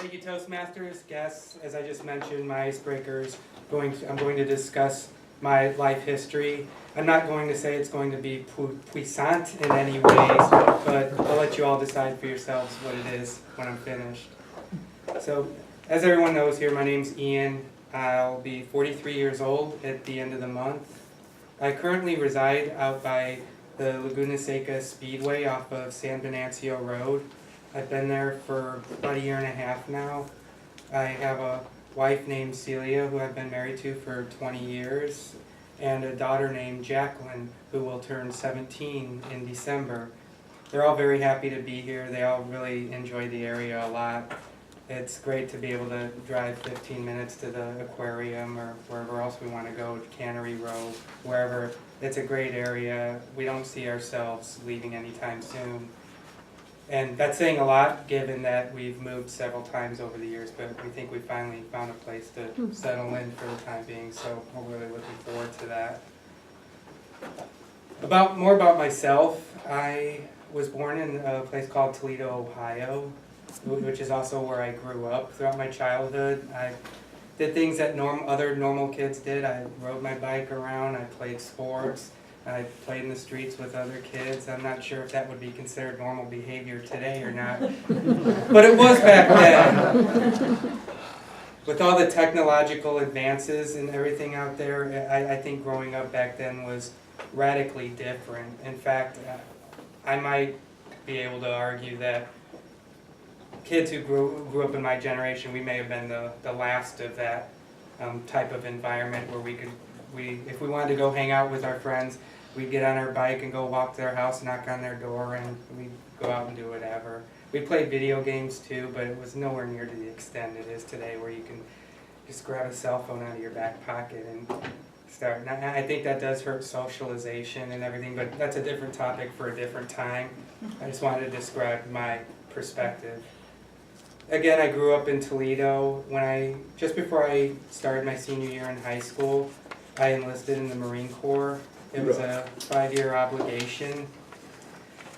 Thank you, Toastmasters, guests. As I just mentioned, my icebreakers. I'm going to discuss my life history. I'm not going to say it's going to be puissant in any ways, but I'll let you all decide for yourselves what it is when I'm finished. So, as everyone knows here, my name's Ian. I'll be 43 years old at the end of the month. I currently reside out by the Laguna Seca Speedway off of San Venancio Road. I've been there for about a year and a half now. I have a wife named Celia who I've been married to for 20 years, and a daughter named Jacqueline who will turn 17 in December. They're all very happy to be here. They all really enjoy the area a lot. It's great to be able to drive 15 minutes to the aquarium or wherever else we want to go, to Cannery Row, wherever. It's a great area. We don't see ourselves leaving anytime soon. And that's saying a lot, given that we've moved several times over the years, but we think we finally found a place to settle in for the time being, so we're really looking forward to that. More about myself, I was born in a place called Toledo, Ohio, which is also where I grew up. Throughout my childhood, I did things that other normal kids did. I rode my bike around, I played sports. I played in the streets with other kids. I'm not sure if that would be considered normal behavior today or not, but it was back then. With all the technological advances and everything out there, I think growing up back then was radically different. In fact, I might be able to argue that kids who grew up in my generation, we may have been the last of that type of environment where if we wanted to go hang out with our friends, we'd get on our bike and go walk to their house, knock on their door, and we'd go out and do whatever. We played video games too, but it was nowhere near to the extent it is today where you can just grab a cell phone out of your back pocket and start. And I think that does hurt socialization and everything, but that's a different topic for a different time. I just wanted to describe my perspective. Again, I grew up in Toledo. Just before I started my senior year in high school, I enlisted in the Marine Corps. It was a 5-year obligation.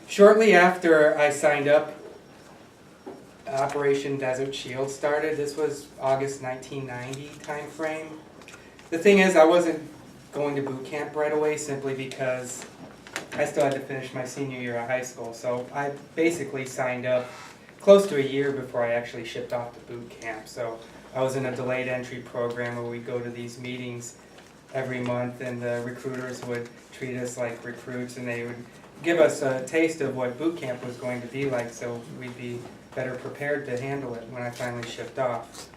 Shortly after I signed up, Operation Desert Shield started. This was August 1990 time frame. The thing is, I wasn't going to boot camp right away simply because I still had to finish my senior year of high school. So I basically signed up close to a year before I actually shipped off to boot camp. So I was in a delayed entry program where we go to these meetings every month, and the recruiters would treat us like recruits, and they would give us a taste of what boot camp was going to be like, so we'd be better prepared to handle it when I finally shipped off.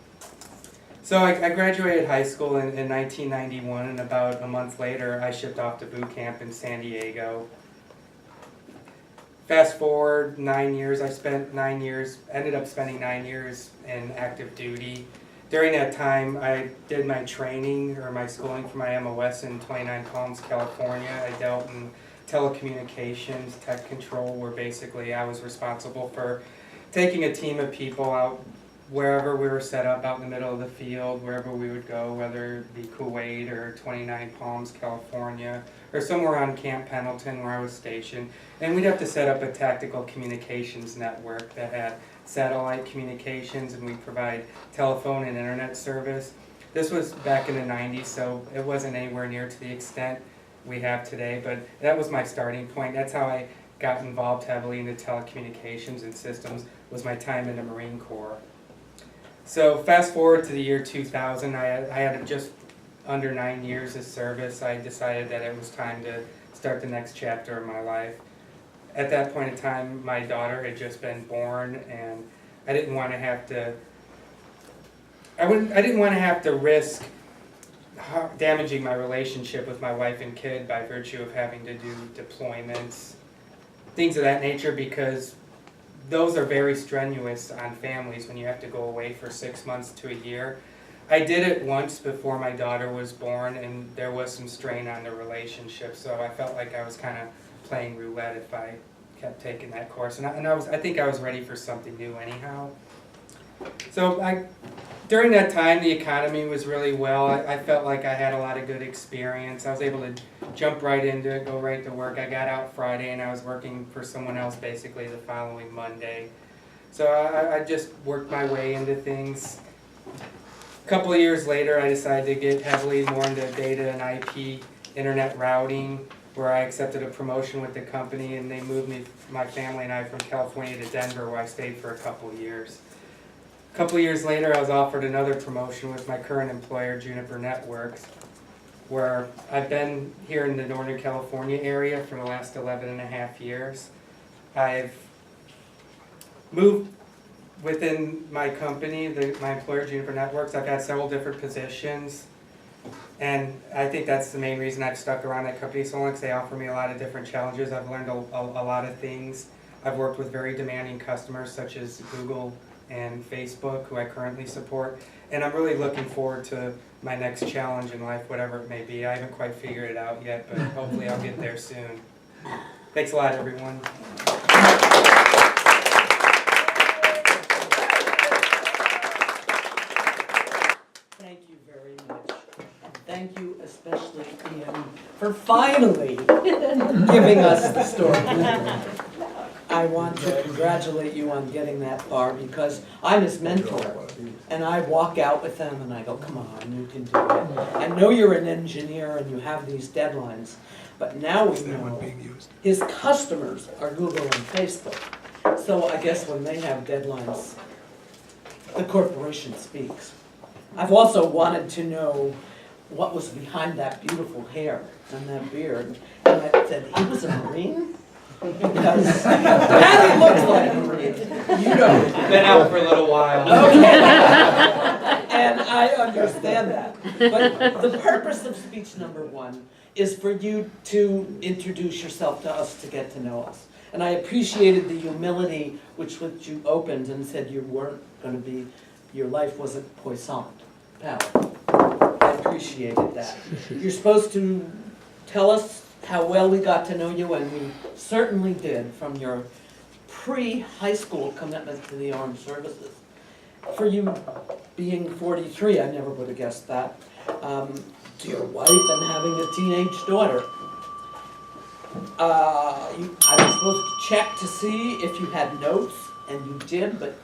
So I graduated high school in 1991, and about a month later I shipped off to boot camp in San Diego. Fast forward 9 years, ended up spending 9 years in active duty. During that time, I did my training or my schooling for my MOS in 29 Palms, California. I dealt in telecommunications, tech control, where basically I was responsible for taking a team of people out wherever we were set up, out in the middle of the field, wherever we would go, whether it be Kuwait or 29 Palms, California, or somewhere on Camp Pendleton where I was stationed. And we'd have to set up a tactical communications network that had satellite communications, and we provide telephone and internet service. This was back in the 90s, so it wasn't anywhere near to the extent we have today, but that was my starting point. That's how I got involved heavily into telecommunications and systems, was my time in the Marine Corps. So fast forward to the year 2000, I had just under 9 years of service. I decided that it was time to start the next chapter of my life. At that point in time, my daughter had just been born, and I didn't want to have to risk damaging my relationship with my wife and kid by virtue of having to do deployments, things of that nature, because those are very strenuous on families when you have to go away for 6 months to a year. I did it once before my daughter was born, and there was some strain on the relationship, so I felt like I was kind of playing roulette if I kept taking that course, and I think I was ready for something new anyhow. So during that time, the economy was really well. I felt like I had a lot of good experience. I was able to jump right into it, go right to work. I got out Friday, and I was working for someone else basically the following Monday. So I just worked my way into things. A couple of years later, I decided to get heavily more into data and IP, internet routing, where I accepted a promotion with the company, and they moved me, my family and I, from California to Denver, where I stayed for a couple of years. A couple of years later, I was offered another promotion with my current employer, Juniper Networks, where I've been here in the Northern California area for the last 11 and a half years. I've moved within my company, my employer, Juniper Networks. I've had several different positions, and I think that's the main reason I've stuck around that company so long, because they offer me a lot of different challenges. I've learned a lot of things. I've worked with very demanding customers such as Google and Facebook, who I currently support, and I'm really looking forward to my next challenge in life, whatever it may be. I haven't quite figured it out yet, but hopefully I'll get there soon. Thanks a lot, everyone. Thank you very much. And thank you especially, Ian, for finally giving us the story. I want to congratulate you on getting that far, because I'm his mentor. And I walk out with them and I go, come on, you can do it. I know you're an engineer and you have these deadlines, but now we know his customers are Google and Facebook. So I guess when they have deadlines, the corporation speaks. I've also wanted to know what was behind that beautiful hair and that beard. And I said, he was a Marine? Because Patty looks like a Marine. You don't. Been out for a little while. Okay. And I understand that. But the purpose of speech number one is for you to introduce yourself to us, to get to know us. And I appreciated the humility with which you opened and said you weren't going to be, your life wasn't puissant. Pal, I appreciated that. You're supposed to tell us how well we got to know you, and we certainly did, from your pre-high school commitment to the armed services. For you being 43, I never would have guessed that. To your wife and having a teenage daughter. I was supposed to check to see if you had notes, and you did, but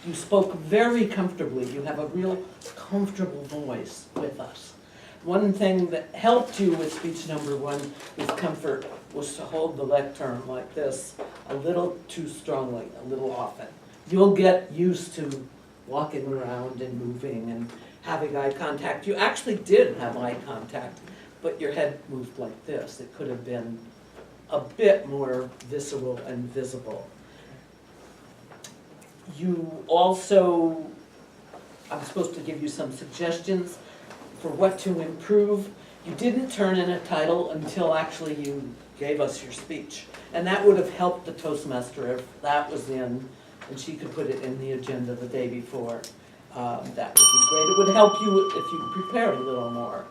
you spoke very comfortably. You have a real comfortable voice with us. One thing that helped you with speech number one with comfort was to hold the lectern like this a little too strongly, a little often. You'll get used to walking around and moving and having eye contact. You actually did have eye contact, but your head moved like this. It could have been a bit more visceral and visible. You also, I'm supposed to give you some suggestions for what to improve. You didn't turn in a title until actually you gave us your speech. And that would have helped the Toastmaster if that was in, and she could put it in the agenda the day before. That would be great. It would help you if you prepared a little more.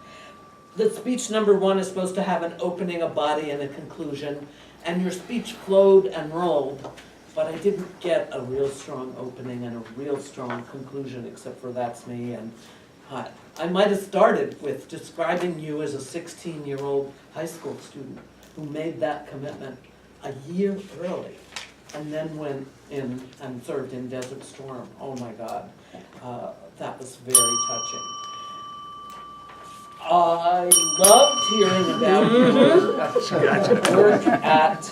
The speech number one is supposed to have an opening, a body, and a conclusion. And your speech flowed and rolled, but I didn't get a real strong opening and a real strong conclusion, except for that's me. And I might have started with describing you as a 16-year-old high school student who made that commitment a year early and then went in and served in Desert Storm. Oh my God, that was very touching. I loved hearing about your work at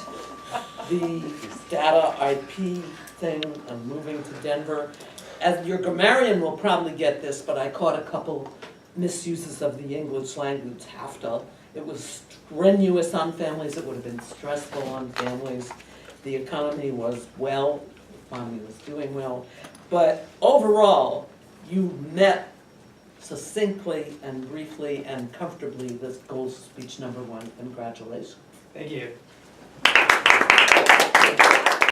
the data IP thing and moving to Denver. As your grammarian will probably get this, but I caught a couple misuses of the English language, have to. It was strenuous on families, it would have been stressful on families. The economy was well, the economy was doing well. But overall, you met succinctly and briefly and comfortably this goals of speech number one. Congratulations. Thank you.